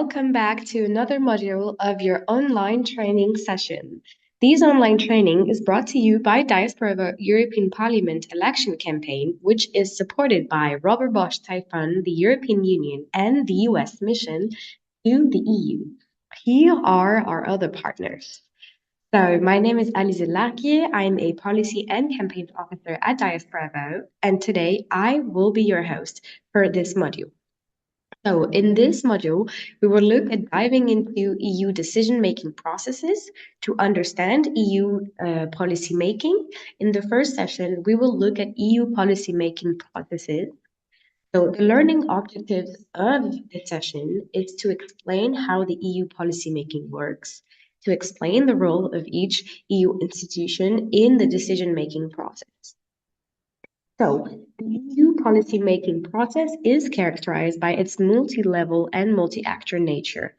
Welcome back to another module of your online training session. This online training is brought to you by Diaspora European Parliament election campaign, which is supported by Robert Bosch Typhoon, the European Union, and the US mission to the EU. Here are our other partners. So, my name is Alize Larquier. I'm a policy and campaigns officer at Diaspora, and today I will be your host for this module. So, in this module, we will look at diving into EU decision-making processes to understand EU policy making. In the first session, we will look at EU policy making processes. So, the learning objectives of this session is to explain how the EU policy making works, to explain the role of each EU institution in the decision-making process. So, the EU policy-making process is characterized by its multi-level and multi-actor nature.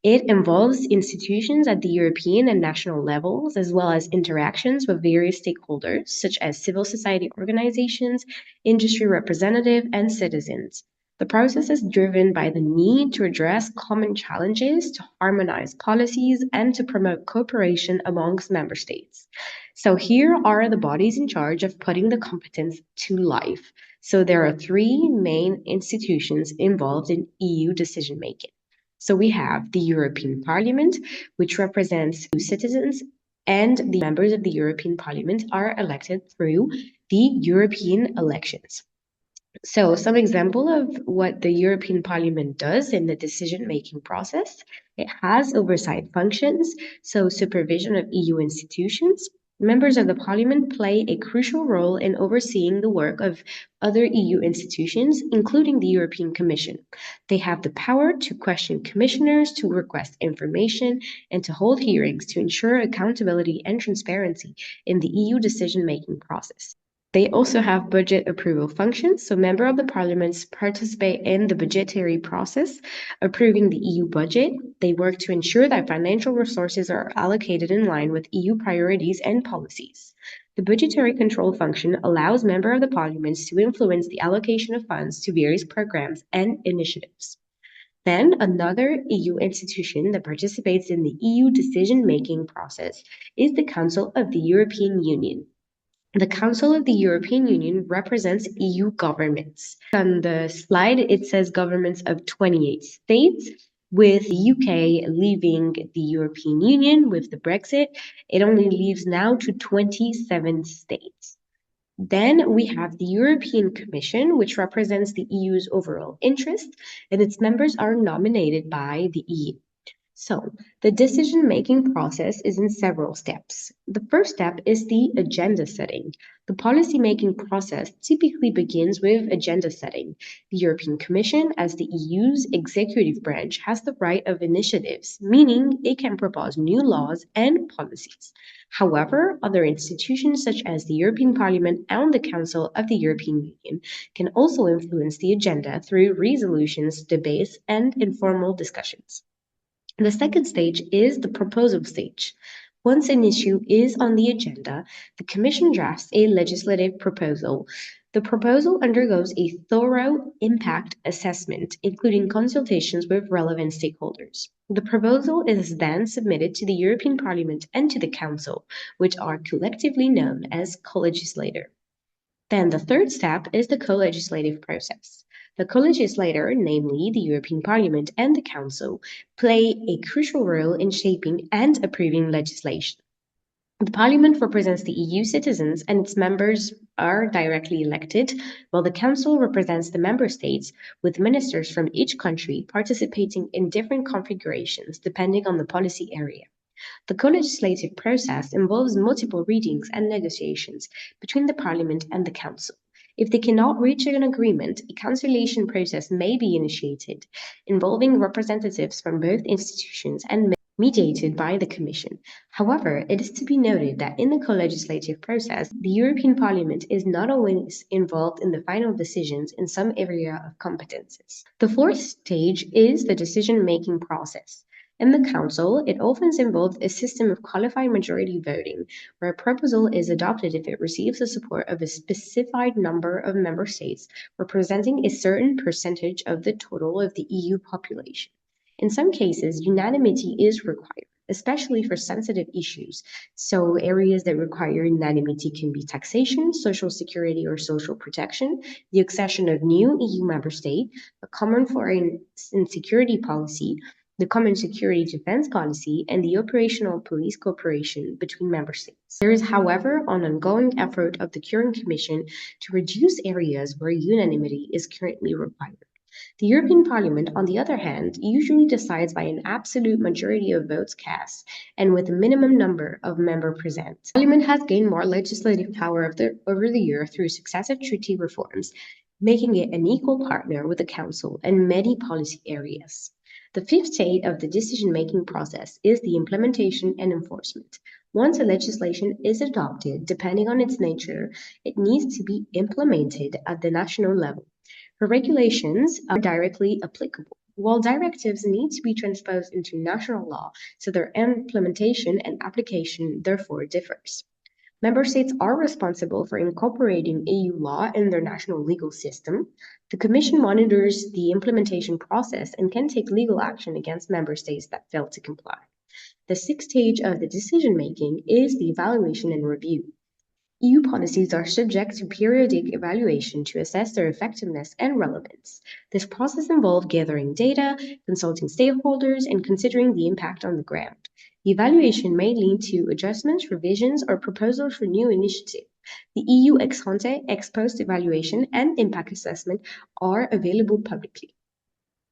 It involves institutions at the European and national levels, as well as interactions with various stakeholders, such as civil society organizations, industry representatives, and citizens. The process is driven by the need to address common challenges, to harmonize policies, and to promote cooperation amongst member states. So here are the bodies in charge of putting the competence to life. So there are three main institutions involved in EU decision making. So we have the European Parliament, which represents citizens, and the members of the European Parliament are elected through the European elections. So, some example of what the European Parliament does in the decision-making process. It has oversight functions, so supervision of EU institutions. Members of the Parliament play a crucial role in overseeing the work of other EU institutions, including the European Commission. They have the power to question commissioners, to request information, and to hold hearings to ensure accountability and transparency in the EU decision-making process. They also have budget approval functions, so members of the parliaments participate in the budgetary process, approving the EU budget. They work to ensure that financial resources are allocated in line with EU priorities and policies. The budgetary control function allows members of the parliaments to influence the allocation of funds to various programs and initiatives. Then, another EU institution that participates in the EU decision-making process is the Council of the European Union. The Council of the European Union represents EU governments. On the slide, it says governments of 28 states, with the UK leaving the European Union with the Brexit. It only leaves now to 27 states. Then we have the European Commission, which represents the EU's overall interest, and its members are nominated by the EU. So, the decision-making process is in several steps. The first step is the agenda setting. The policy-making process typically begins with agenda setting. The European Commission, as the EU's executive branch, has the right of initiatives, meaning it can propose new laws and policies. However, other institutions such as the European Parliament and the Council of the European Union can also influence the agenda through resolutions, debates, and informal discussions. The second stage is the proposal stage. Once an issue is on the agenda, the Commission drafts a legislative proposal. The proposal undergoes a thorough impact assessment, including consultations with relevant stakeholders. The proposal is then submitted to the European Parliament and to the Council, which are collectively known as co-legislator. Then the third step is the co-legislative process. The co-legislator, namely the European Parliament and the Council, play a crucial role in shaping and approving legislation. The Parliament represents the EU citizens and its members are directly elected, while the Council represents the member states, with ministers from each country participating in different configurations depending on the policy area. The co-legislative process involves multiple readings and negotiations between the Parliament and the Council. If they cannot reach an agreement, a conciliation process may be initiated, involving representatives from both institutions and mediated by the Commission. However, it is to be noted that in the co-legislative process, the European Parliament is not always involved in the final decisions in some area of competences. The fourth stage is the decision-making process. In the Council, it often involves a system of qualified majority voting, where a proposal is adopted if it receives the support of a specified number of member states, representing a certain percentage of the total of the EU population. In some cases, unanimity is required, especially for sensitive issues. So, areas that require unanimity can be taxation, social security or social protection, the accession of new EU member state, a common foreign and security policy, the common security defense policy, and the operational police cooperation between member states. There is, however, an ongoing effort of the current Commission to reduce areas where unanimity is currently required. The European Parliament, on the other hand, usually decides by an absolute majority of votes cast and with a minimum number of members present. Parliament has gained more legislative power over the year through successive treaty reforms, making it an equal partner with the Council in many policy areas. The fifth stage of the decision-making process is the implementation and enforcement. Once a legislation is adopted, depending on its nature, it needs to be implemented at the national level. Regulations are directly applicable, while directives need to be transposed into national law, so their implementation and application therefore differs. Member states are responsible for incorporating EU law in their national legal system. The Commission monitors the implementation process and can take legal action against member states that fail to comply. The sixth stage of the decision-making is the evaluation and review. EU policies are subject to periodic evaluation to assess their effectiveness and relevance. This process involves gathering data, consulting stakeholders, and considering the impact on the ground. The evaluation may lead to adjustments, revisions, or proposals for new initiatives. The EU ex ante, ex post evaluation, and impact assessment are available publicly.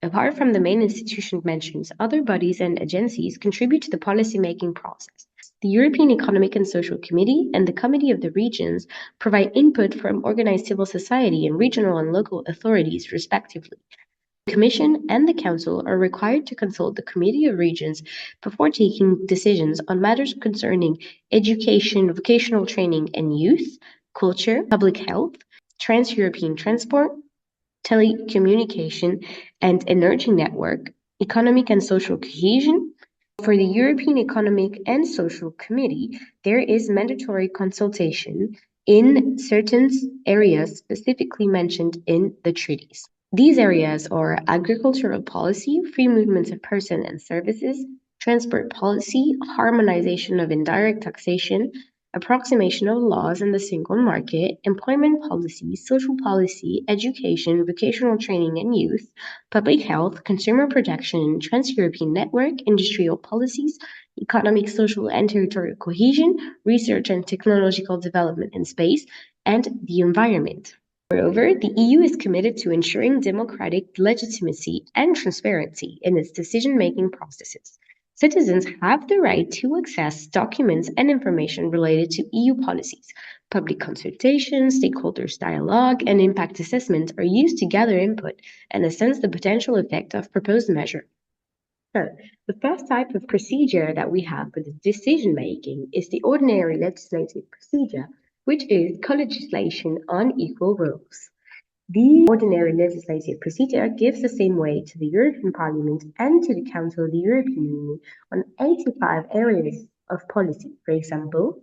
Apart from the main institutions mentioned, other bodies and agencies contribute to the policy-making process. The European Economic and Social Committee and the Committee of the Regions provide input from organized civil society and regional and local authorities, respectively. The Commission and the Council are required to consult the Committee of Regions before taking decisions on matters concerning education, vocational training and youth, culture, public health, trans-European transport, telecommunication and energy network, economic and social cohesion. For the European Economic and Social Committee, there is mandatory consultation in certain areas specifically mentioned in the treaties. These areas are agricultural policy, free movement of persons and services, transport policy, harmonization of indirect taxation, approximation of laws in the single market, employment policy, social policy, education, vocational training and youth, public health, consumer protection, trans-European network, industrial policies, economic, social, and territorial cohesion, research and technological development in space, and the environment. Moreover, the EU is committed to ensuring democratic legitimacy and transparency in its decision-making processes. Citizens have the right to access documents and information related to EU policies. Public consultation, stakeholders' dialogue, and impact assessment are used to gather input and assess the potential effect of proposed measures. So, the first type of procedure that we have for the decision-making is the ordinary legislative procedure, which is co-legislation on equal rules. The ordinary legislative procedure gives the same weight to the European Parliament and to the Council of the European Union on 85 areas of policy, for example,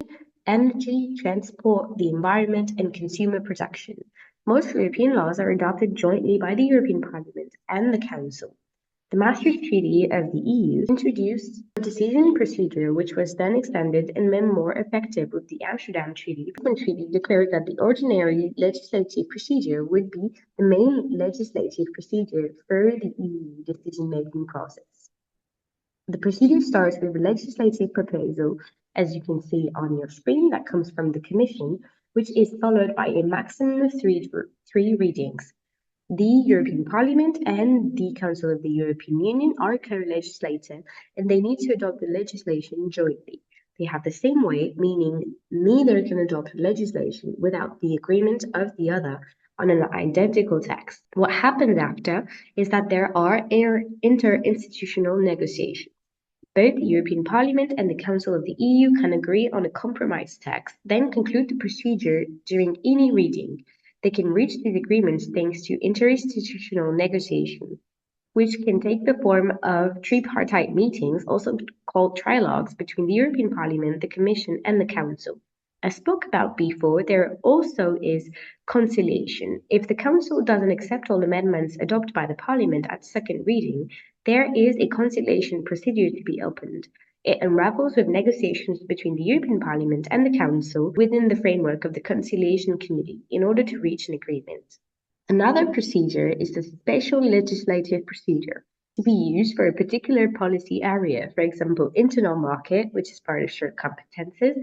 energy, transport, the environment, and consumer protection. Most European laws are adopted jointly by the European Parliament and the Council. The Maastricht Treaty of the EU introduced a decision procedure which was then extended and made more effective with the Amsterdam Treaty. The Lisbon Treaty declared that the ordinary legislative procedure would be the main legislative procedure for the EU decision-making process. The procedure starts with a legislative proposal, as you can see on your screen, that comes from the Commission, which is followed by a maximum of three readings. The European Parliament and the Council of the European Union are co-legislator, and they need to adopt the legislation jointly. They have the same weight, meaning neither can adopt legislation without the agreement of the other on an identical text. What happens after is that there are interinstitutional negotiations. Both the European Parliament and the Council of the EU can agree on a compromise text, then conclude the procedure during any reading. They can reach these agreements thanks to interinstitutional negotiation, which can take the form of tripartite meetings, also called trilogues, between the European Parliament, the Commission, and the Council. As spoke about before, there also is conciliation. If the Council doesn't accept all amendments adopted by the Parliament at second reading, there is a conciliation procedure to be opened. It unravels with negotiations between the European Parliament and the Council within the framework of the Conciliation Committee in order to reach an agreement. Another procedure is the special legislative procedure to be used for a particular policy area, for example, internal market, which is part of shared competences,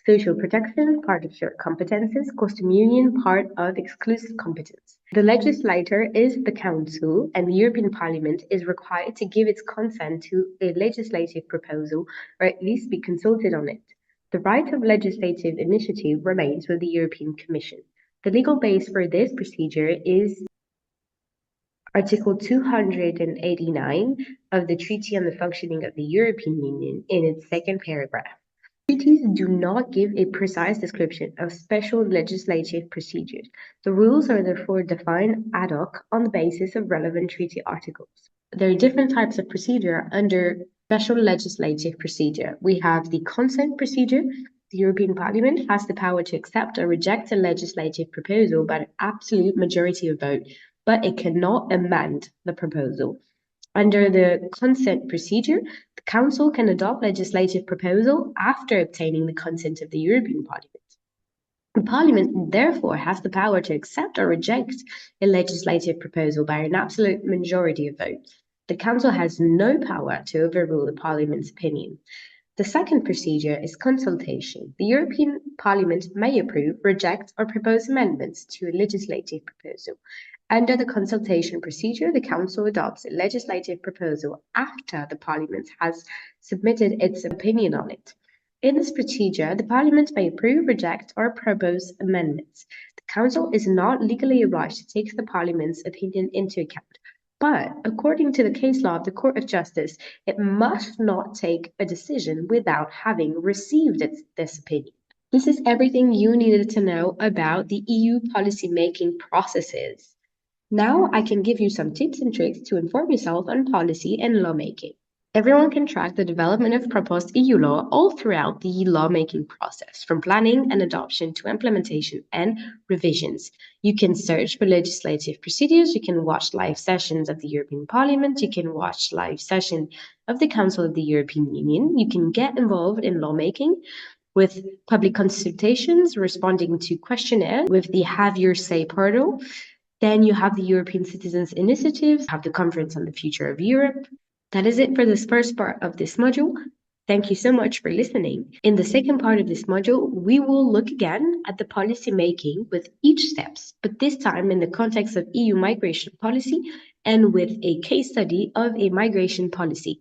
social protection, part of shared competences, custom union, part of exclusive competence. The legislator is the Council, and the European Parliament is required to give its consent to a legislative proposal or at least be consulted on it. The right of legislative initiative remains with the European Commission. The legal base for this procedure is Article 289 of the Treaty on the Functioning of the European Union in its second paragraph. Treaties do not give a precise description of special legislative procedures. The rules are therefore defined ad hoc on the basis of relevant treaty articles. There are different types of procedure under special legislative procedure. We have the consent procedure. The European Parliament has the power to accept or reject a legislative proposal by an absolute majority of vote, but it cannot amend the proposal. Under the consent procedure, the Council can adopt legislative proposal after obtaining the consent of the European Parliament. The Parliament therefore has the power to accept or reject a legislative proposal by an absolute majority of votes. The Council has no power to overrule the Parliament's opinion. The second procedure is consultation. The European Parliament may approve, reject, or propose amendments to a legislative proposal. Under the consultation procedure, the Council adopts a legislative proposal after the Parliament has submitted its opinion on it. In this procedure, the Parliament may approve, reject, or propose amendments. The Council is not legally obliged to take the Parliament's opinion into account, but according to the case law of the Court of Justice, it must not take a decision without having received this opinion. This is everything you needed to know about the EU policy-making processes. Now I can give you some tips and tricks to inform yourself on policy and lawmaking. Everyone can track the development of proposed EU law all throughout the lawmaking process, from planning and adoption to implementation and revisions. You can search for legislative procedures, you can watch live sessions of the European Parliament, you can watch live session of the Council of the European Union, you can get involved in lawmaking with public consultations, responding to questionnaires with the Have Your Say portal. Then you have the European Citizens Initiative, have the Conference on the Future of Europe. That is it for this first part of this module. Thank you so much for listening. In the second part of this module, we will look again at the policy making with each steps, but this time in the context of EU migration policy and with a case study of a migration policy.